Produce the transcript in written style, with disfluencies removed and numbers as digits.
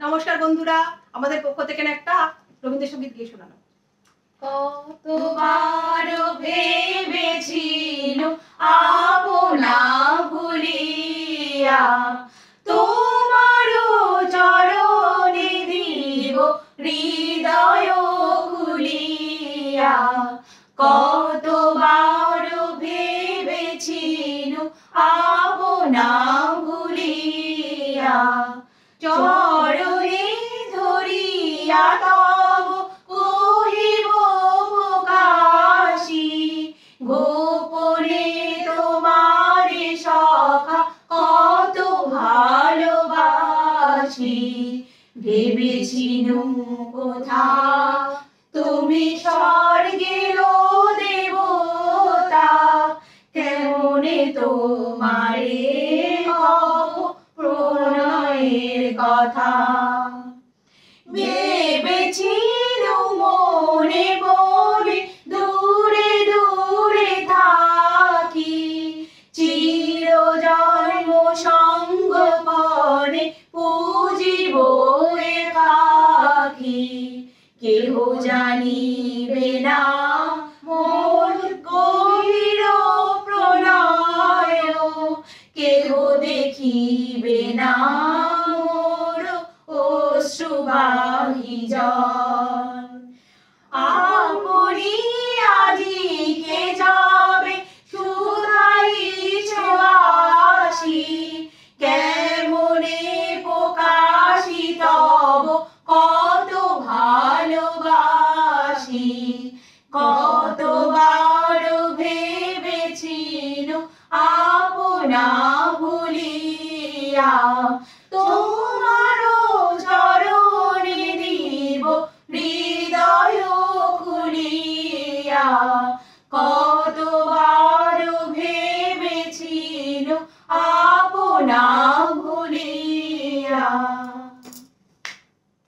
নমস্কার বন্ধুরা, আমাদের পক্ষ থেকে একটা রবীন্দ্রসঙ্গীত গিয়ে শোনানো। কতবার ভেবেছিল আপনা ভুলিয়া তোমার চরণে দিব হৃদয় খুলিয়া। কতবার ভেবেছিল আপনা ভুলিয়া চরণে ধরিয়া তব কহিব প্রকাশী। গোপনে তোমার সখা কত ভালোবাসি। ভেবেছিনু কোথা তুমি স্বর্গের দেবতা, কেমনে তোমারে কব প্রণয়ের কথা। ভেবেছিনু মনে মনে দূরে দূরে থাকি, চিরজন্ম সঙ্গপনে পুজিব একাকী। কেহ জানিবে না মোর গভীর প্রণয়, কেহ দেখিবে না মোর অশ্রুবাহী জল। আপনি আজিকে যাবে শুধাইছ আসি, কেমনে প্রকাশি তব কত ভালোবাসি। কতবার ভেবেছিনু আপনা ভুলিয়া তোমার চরণে দিব হৃদয় খুলিয়া।